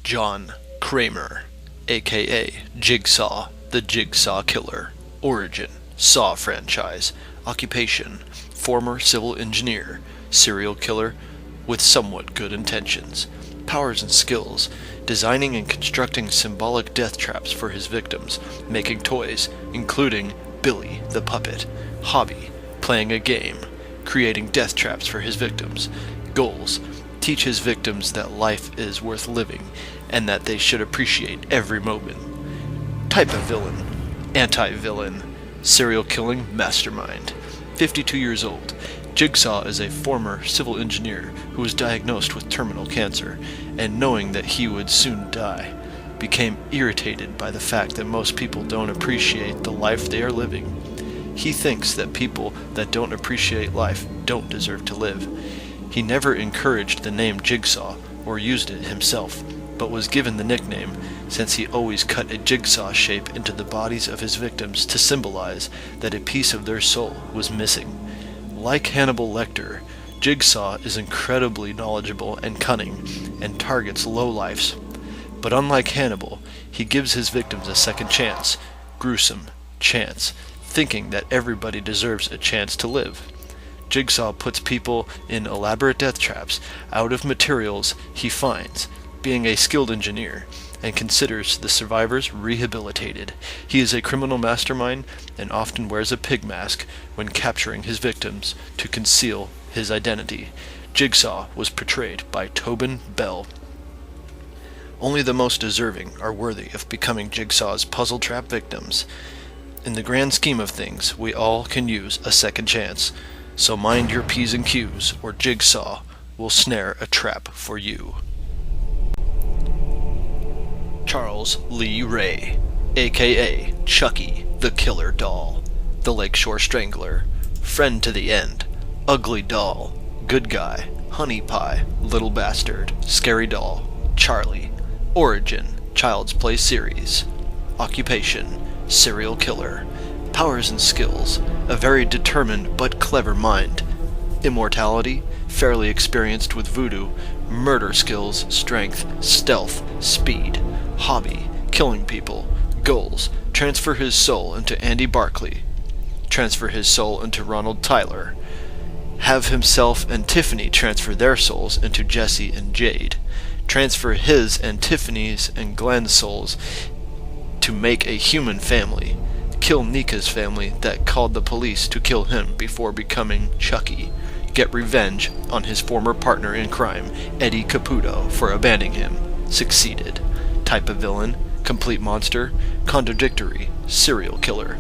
John Kramer, aka Jigsaw, the Jigsaw Killer. Origin: Saw franchise. Occupation: former civil engineer, serial killer with somewhat good intentions. Powers and skills: designing and constructing symbolic death traps for his victims, making toys, including Billy the Puppet. Hobby: playing a game, creating death traps for his victims. Goals: teach his victims that life is worth living and that they should appreciate every moment. Type of villain: anti-villain, serial killing mastermind. 52 years old. Jigsaw is a former civil engineer who was diagnosed with terminal cancer, and knowing that he would soon die, became irritated by the fact that most people don't appreciate the life they are living. He thinks that people that don't appreciate life don't deserve to live. He never encouraged the name Jigsaw or used it himself, but was given the nickname since he always cut a jigsaw shape into the bodies of his victims to symbolize that a piece of their soul was missing. Like Hannibal Lecter, Jigsaw is incredibly knowledgeable and cunning, and targets lowlifes. But unlike Hannibal, he gives his victims a second chance, gruesome chance, thinking that everybody deserves a chance to live. Jigsaw puts people in elaborate death traps out of materials he finds, being a skilled engineer, and considers the survivors rehabilitated. He is a criminal mastermind and often wears a pig mask when capturing his victims to conceal his identity. Jigsaw was portrayed by Tobin Bell. Only the most deserving are worthy of becoming Jigsaw's puzzle trap victims. In the grand scheme of things, we all can use a second chance, so mind your P's and Q's, or Jigsaw will snare a trap for you. Charles Lee Ray, aka Chucky, the Killer Doll, the Lakeshore Strangler, Friend to the End, Ugly Doll, Good Guy, Honey Pie, Little Bastard, Scary Doll, Charlie. Origin: Child's Play series. Occupation: serial killer. Powers and skills: a very determined but clever mind. Immortality: fairly experienced with voodoo. Murder skills: strength, stealth, speed. Hobby: killing people. Goals: transfer his soul into Andy Barkley. Transfer his soul into Ronald Tyler. Have himself and Tiffany transfer their souls into Jesse and Jade. Transfer his and Tiffany's and Glenn's souls to make a human family. Kill Nika's family that called the police to kill him before becoming Chucky. Get revenge on his former partner in crime, Eddie Caputo, for abandoning him. Succeeded. Type of villain: complete monster, contradictory, serial killer.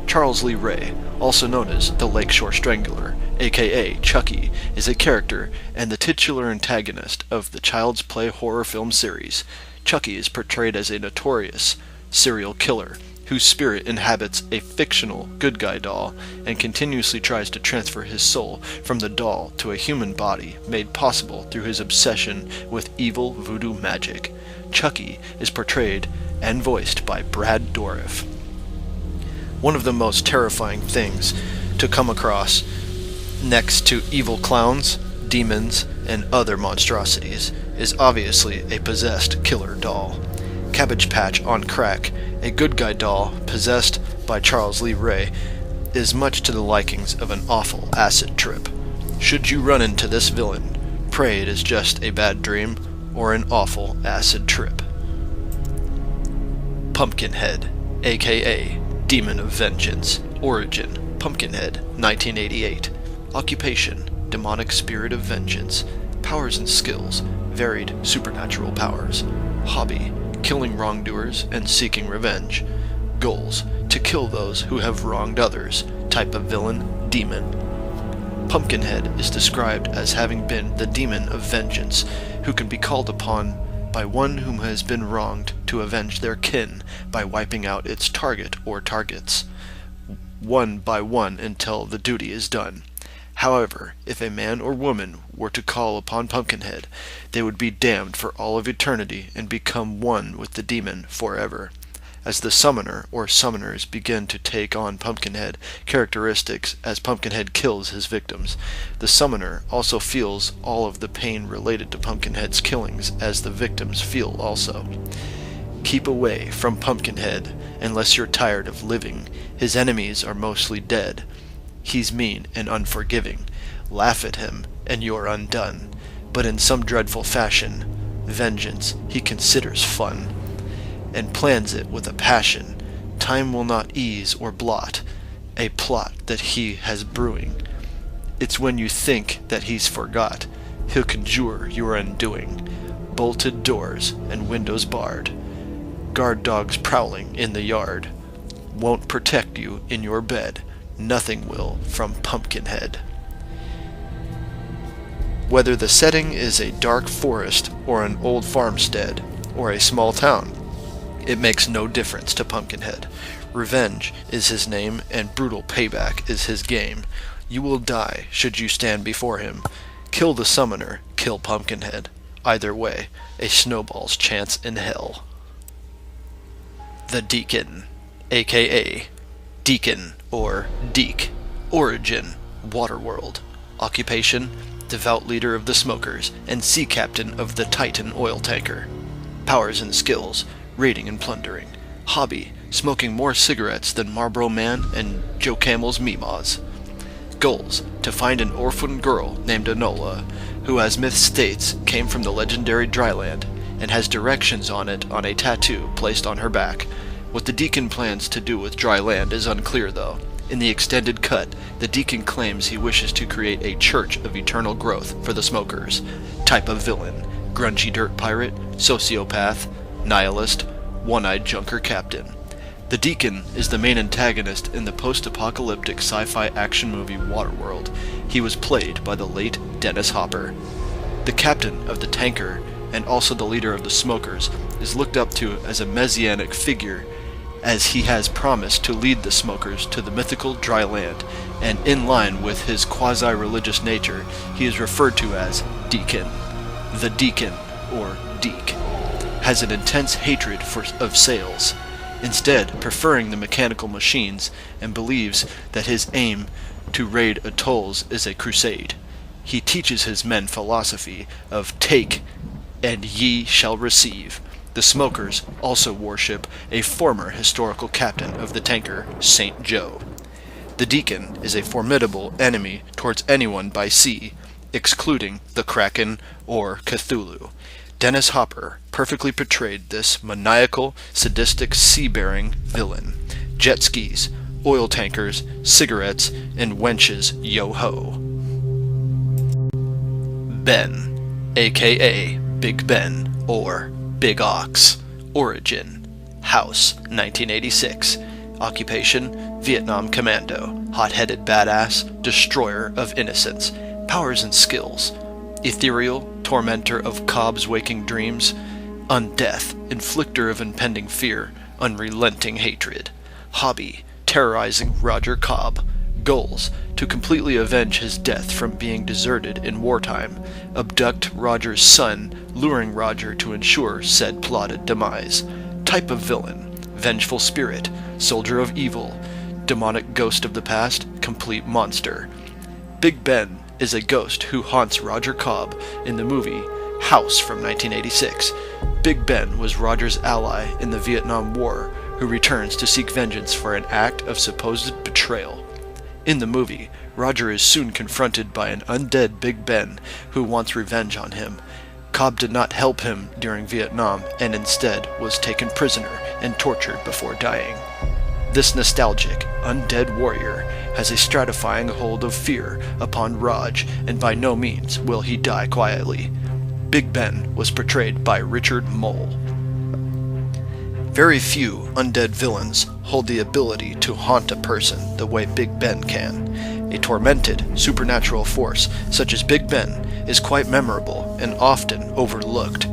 Charles Lee Ray, also known as the Lakeshore Strangler, aka Chucky, is a character and the titular antagonist of the Child's Play horror film series. Chucky is portrayed as a notorious serial killer whose spirit inhabits a fictional good guy doll and continuously tries to transfer his soul from the doll to a human body, made possible through his obsession with evil voodoo magic. Chucky is portrayed and voiced by Brad Dourif. One of the most terrifying things to come across, next to evil clowns, demons, and other monstrosities, is obviously a possessed killer doll. Cabbage Patch on crack, a good guy doll possessed by Charles Lee Ray, is much to the likings of an awful acid trip. Should you run into this villain, pray it is just a bad dream or an awful acid trip. Pumpkinhead, aka Demon of Vengeance. Origin, Pumpkinhead, 1988. Occupation, demonic spirit of vengeance. Powers and skills, varied supernatural powers. Hobby, killing wrongdoers and seeking revenge. Goals, to kill those who have wronged others. Type of villain, demon. Pumpkinhead is described as having been the demon of vengeance, who can be called upon by one whom has been wronged to avenge their kin by wiping out its target or targets, one by one until the duty is done. However, if a man or woman were to call upon Pumpkinhead, they would be damned for all of eternity and become one with the demon forever. As the summoner or summoners begin to take on Pumpkinhead characteristics as Pumpkinhead kills his victims, the summoner also feels all of the pain related to Pumpkinhead's killings as the victims feel also. Keep away from Pumpkinhead unless you're tired of living. His enemies are mostly dead. He's mean and unforgiving. Laugh at him and you're undone. But in some dreadful fashion, vengeance he considers fun, and plans it with a passion time will not ease or blot, a plot that he has brewing. It's when you think that he's forgot, he'll conjure your undoing. Bolted doors and windows barred, guard dogs prowling in the yard, won't protect you in your bed, nothing will from Pumpkinhead. Whether the setting is a dark forest or an old farmstead or a small town, it makes no difference to Pumpkinhead. Revenge is his name, and brutal payback is his game. You will die should you stand before him. Kill the summoner, kill Pumpkinhead. Either way, a snowball's chance in hell. The Deacon, aka Deacon or Deke. Origin, Waterworld. Occupation, devout leader of the smokers and sea captain of the Titan oil tanker. Powers and skills, raiding and plundering. Hobby, smoking more cigarettes than Marlboro Man and Joe Camel's Meemaws. Goals, to find an orphan girl named Enola, who as myth states came from the legendary Dryland, and has directions on it on a tattoo placed on her back. What the Deacon plans to do with Dryland is unclear though. In the extended cut, the Deacon claims he wishes to create a church of eternal growth for the smokers. Type of villain, grungy dirt pirate, sociopath, nihilist, one-eyed junker captain. The Deacon is the main antagonist in the post-apocalyptic sci-fi action movie Waterworld. He was played by the late Dennis Hopper. The captain of the tanker, and also the leader of the smokers, is looked up to as a messianic figure, as he has promised to lead the smokers to the mythical dry land, and in line with his quasi-religious nature, he is referred to as Deacon. The Deacon, or Deke, has an intense hatred of sales, instead preferring the mechanical machines, and believes that his aim to raid atolls is a crusade. He teaches his men philosophy of take and ye shall receive. The smokers also worship a former historical captain of the tanker, St. Joe. The Deacon is a formidable enemy towards anyone by sea, excluding the Kraken or Cthulhu. Dennis Hopper perfectly portrayed this maniacal, sadistic sea-bearing villain. Jet skis, oil tankers, cigarettes, and wenches yo-ho. Ben, aka Big Ben, or Big Ox. Origin, House, 1986. Occupation, Vietnam Commando. Hot-headed badass, destroyer of innocence. Powers and skills, ethereal, tormentor of Cobb's waking dreams. Undeath, inflictor of impending fear, unrelenting hatred. Hobby, terrorizing Roger Cobb. Goals, to completely avenge his death from being deserted in wartime, abduct Roger's son, luring Roger to ensure said plotted demise. Type of villain, vengeful spirit, soldier of evil, demonic ghost of the past, complete monster. Big Ben is a ghost who haunts Roger Cobb in the movie House from 1986. Big Ben was Roger's ally in the Vietnam War, who returns to seek vengeance for an act of supposed betrayal. In the movie, Roger is soon confronted by an undead Big Ben who wants revenge on him. Cobb did not help him during Vietnam and instead was taken prisoner and tortured before dying. This nostalgic, undead warrior has a stratifying hold of fear upon Raj, and by no means will he die quietly. Big Ben was portrayed by Richard Mole. Very few undead villains hold the ability to haunt a person the way Big Ben can. A tormented, supernatural force such as Big Ben is quite memorable and often overlooked.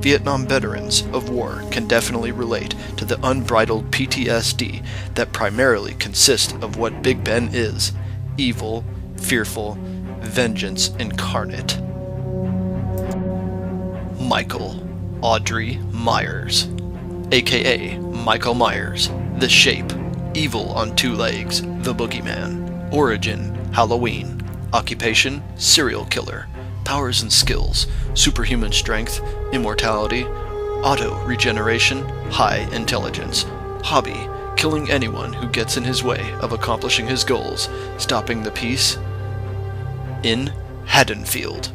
Vietnam veterans of war can definitely relate to the unbridled PTSD that primarily consists of what Big Ben is: evil, fearful, vengeance incarnate. Michael Audrey Myers, aka Michael Myers, the Shape, evil on two legs, the Boogeyman. Origin: Halloween. Occupation: serial killer. Powers and skills: superhuman strength, immortality, auto-regeneration, high intelligence. Hobby: killing anyone who gets in his way of accomplishing his goals, stopping the peace in Haddonfield.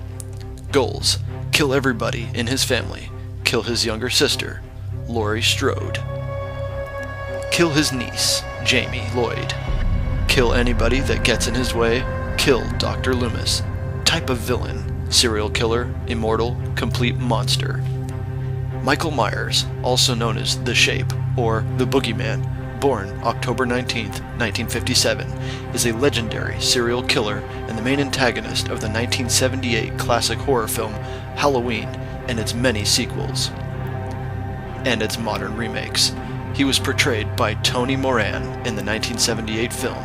Goals: kill everybody in his family, kill his younger sister, Laurie Strode, kill his niece, Jamie Lloyd, kill anybody that gets in his way, kill Dr. Loomis. Type of villain: serial killer, immortal, complete monster. Michael Myers, also known as The Shape or The Boogeyman, born October 19, 1957, is a legendary serial killer and the main antagonist of the 1978 classic horror film Halloween and its many sequels and its modern remakes. He was portrayed by Tony Moran in the 1978 film.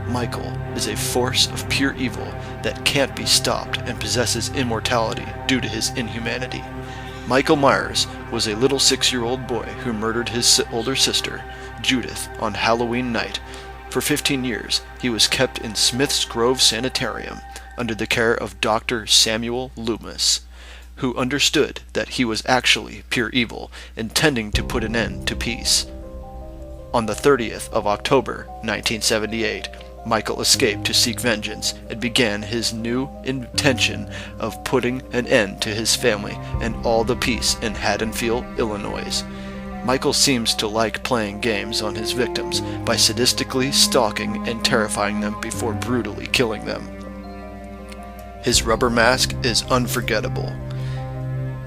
Michael is a force of pure evil that can't be stopped and possesses immortality due to his inhumanity. Michael Myers was a little 6-year-old boy who murdered his older sister, Judith, on Halloween night. For 15 years, he was kept in Smith's Grove Sanitarium under the care of Dr. Samuel Loomis, who understood that he was actually pure evil, intending to put an end to peace. On the 30th of October, 1978, Michael escaped to seek vengeance and began his new intention of putting an end to his family and all the peace in Haddonfield, Illinois. Michael seems to like playing games on his victims by sadistically stalking and terrifying them before brutally killing them. His rubber mask is unforgettable.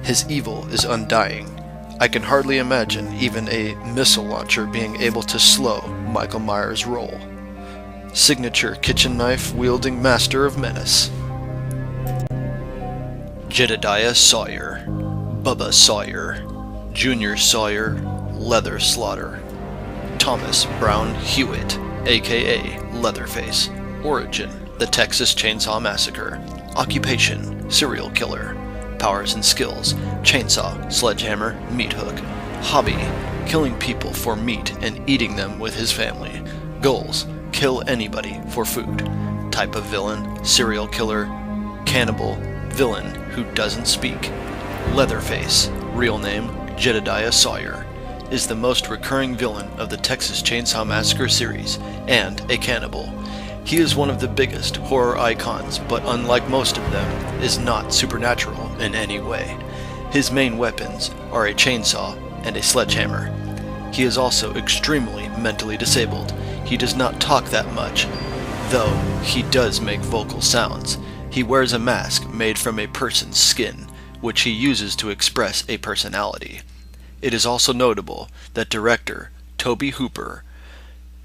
His evil is undying. I can hardly imagine even a missile launcher being able to slow Michael Myers' roll. Signature kitchen knife wielding master of menace. Jedediah Sawyer, Bubba Sawyer, Junior Sawyer, Leather Slaughter. Thomas Brown Hewitt, aka Leatherface. Origin: the Texas Chainsaw Massacre. Occupation: serial killer. Powers and skills: chainsaw, sledgehammer, meat hook. Hobby: killing people for meat and eating them with his family. Goals: kill anybody for food. Type of villain: serial killer, cannibal, villain who doesn't speak. Leatherface, real name Jedediah Sawyer, is the most recurring villain of the Texas Chainsaw Massacre series and a cannibal. He is one of the biggest horror icons, but unlike most of them, is not supernatural in any way. His main weapons are a chainsaw and a sledgehammer. He is also extremely mentally disabled. He does not talk that much, though he does make vocal sounds. He wears a mask made from a person's skin, which he uses to express a personality. It is also notable that director Tobe Hooper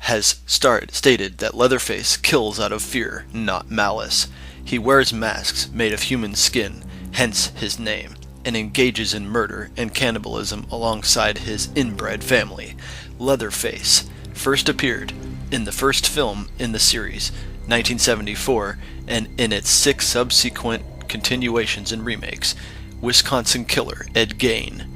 has stated that Leatherface kills out of fear, not malice. He wears masks made of human skin, hence his name, and engages in murder and cannibalism alongside his inbred family. Leatherface first appeared in the first film in the series, 1974, and in its 6 subsequent continuations and remakes. Wisconsin killer Ed Gein,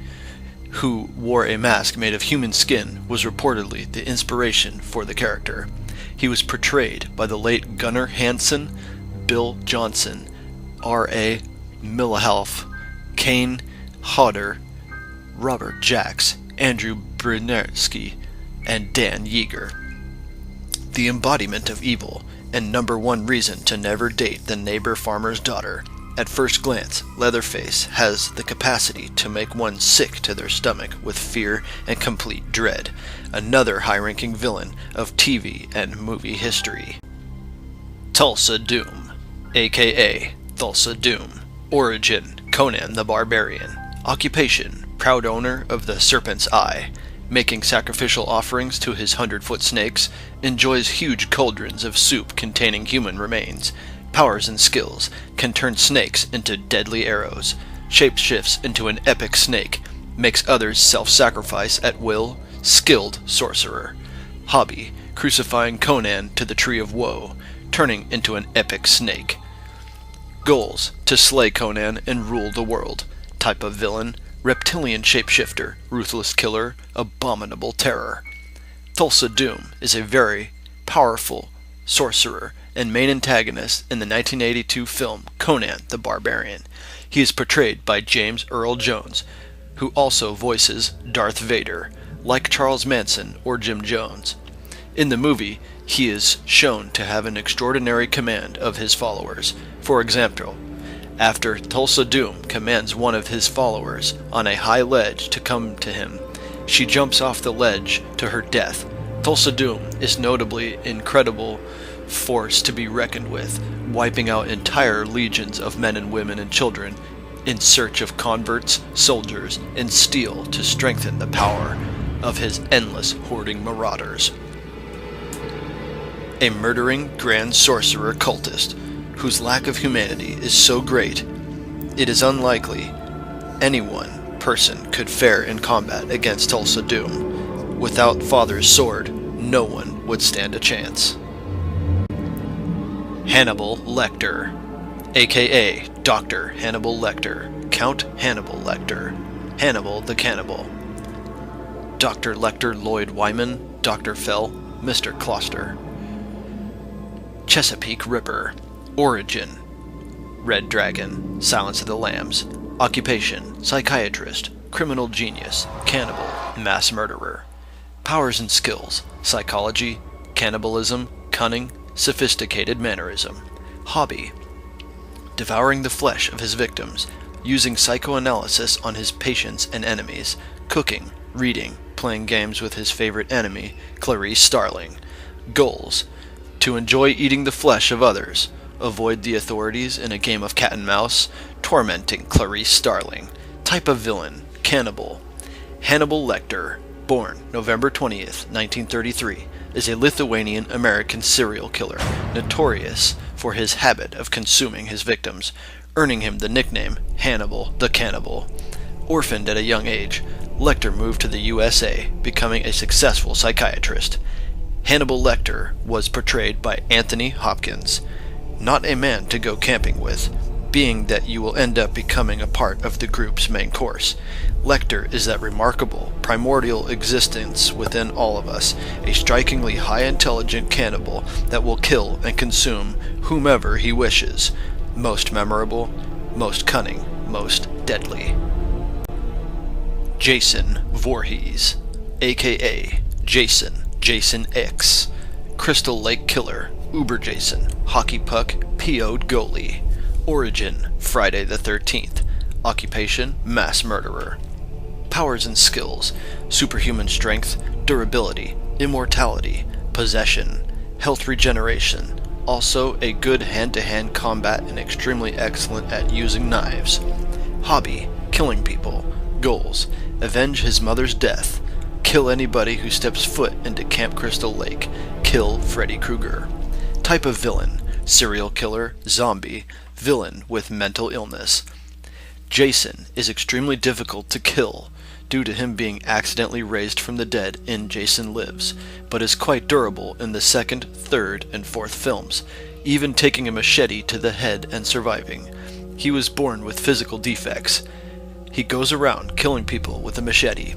who wore a mask made of human skin, was reportedly the inspiration for the character. He was portrayed by the late Gunnar Hansen, Bill Johnson, R.A. Milhouse, Kane Hodder, Robert Jacks, Andrew Brunetsky, and Dan Yeager. The embodiment of evil, and number one reason to never date the neighbor farmer's daughter. At first glance, Leatherface has the capacity to make one sick to their stomach with fear and complete dread. Another high-ranking villain of TV and movie history. Thulsa Doom, aka Thulsa Doom. Origin: Conan the Barbarian. Occupation: proud owner of the Serpent's Eye. Making sacrificial offerings to his 100-foot snakes, enjoys huge cauldrons of soup containing human remains. Powers and skills: can turn snakes into deadly arrows, shapeshifts into an epic snake, makes others self-sacrifice at will, skilled sorcerer. Hobby: crucifying Conan to the Tree of Woe, turning into an epic snake. Goals: to slay Conan and rule the world. Type of villain: reptilian shapeshifter, ruthless killer, abominable terror. Thulsa Doom is a very powerful sorcerer and main antagonist in the 1982 film Conan the Barbarian. He is portrayed by James Earl Jones, who also voices Darth Vader, like Charles Manson or Jim Jones. In the movie, he is shown to have an extraordinary command of his followers. For example, after Thulsa Doom commands one of his followers on a high ledge to come to him, she jumps off the ledge to her death. Thulsa Doom is notably incredible force to be reckoned with, wiping out entire legions of men and women and children in search of converts, soldiers, and steel to strengthen the power of his endless hoarding marauders. A murdering grand sorcerer cultist whose lack of humanity is so great it is unlikely any one person could fare in combat against Thulsa Doom. Without Father's sword, no one would stand a chance. Hannibal Lecter, aka Dr. Hannibal Lecter, Count Hannibal Lecter, Hannibal the Cannibal. Dr. Lecter Lloyd Wyman, Dr. Fell, Mr. Closter. Chesapeake Ripper. Origin: Red Dragon, Silence of the Lambs. Occupation: psychiatrist, criminal genius, cannibal, mass murderer. Powers and skills: psychology, cannibalism, cunning, sophisticated mannerism. Hobby: devouring the flesh of his victims, using psychoanalysis on his patients and enemies, cooking, reading, playing games with his favorite enemy, Clarice Starling. Goals: to enjoy eating the flesh of others, avoid the authorities in a game of cat and mouse, tormenting Clarice Starling. Type of villain: cannibal. Hannibal Lecter, born November 20th, 1933, is a Lithuanian-American serial killer, notorious for his habit of consuming his victims, earning him the nickname Hannibal the Cannibal. Orphaned at a young age, Lecter moved to the USA, becoming a successful psychiatrist. Hannibal Lecter was portrayed by Anthony Hopkins. Not a man to go camping with, being that you will end up becoming a part of the group's main course. Lecter is that remarkable, primordial existence within all of us, a strikingly high-intelligent cannibal that will kill and consume whomever he wishes. Most memorable, most cunning, most deadly. Jason Voorhees, aka Jason X, Crystal Lake Killer, Uber Jason, Hockey Puck, PO'd goalie. Origin: Friday the 13th. Occupation: mass murderer. Powers and skills: superhuman strength, durability, immortality, possession, health regeneration. Also a good hand-to-hand combat and extremely excellent at using knives. Hobby: killing people. Goals: avenge his mother's death, kill anybody who steps foot into Camp Crystal Lake, kill Freddy Krueger. Type of villain: serial killer, zombie, villain with mental illness. Jason is extremely difficult to kill due to him being accidentally raised from the dead in Jason Lives, but is quite durable in the second, third, and fourth films, even taking a machete to the head and surviving. He was born with physical defects. He goes around killing people with a machete,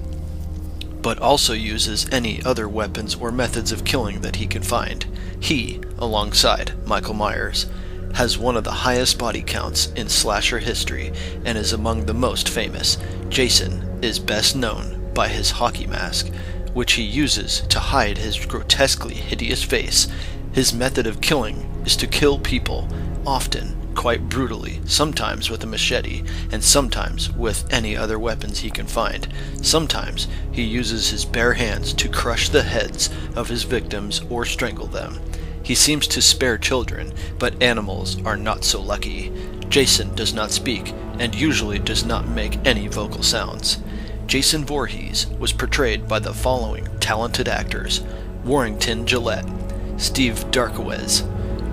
but also uses any other weapons or methods of killing that he can find. He, alongside Michael Myers, has one of the highest body counts in slasher history and is among the most famous. Jason is best known by his hockey mask, which he uses to hide his grotesquely hideous face. His method of killing is to kill people, often quite brutally, sometimes with a machete, and sometimes with any other weapons he can find. Sometimes he uses his bare hands to crush the heads of his victims or strangle them. He seems to spare children, but animals are not so lucky. Jason does not speak, and usually does not make any vocal sounds. Jason Voorhees was portrayed by the following talented actors: Warrington Gillette, Steve Darkowitz,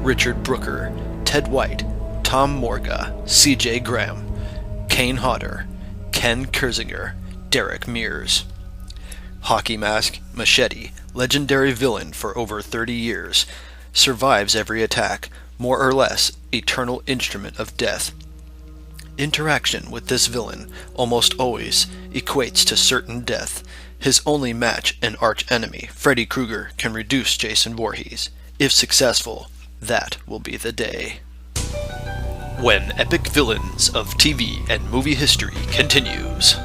Richard Brooker, Ted White, Tom Morga, C.J. Graham, Kane Hodder, Ken Kersinger, Derek Mears. Hockey mask, machete, legendary villain for over 30 years. Survives every attack, more or less eternal instrument of death. Interaction with this villain almost always equates to certain death. His only match and arch-enemy, Freddy Krueger, can reduce Jason Voorhees. If successful, that will be the day. When epic villains of TV and movie history continues.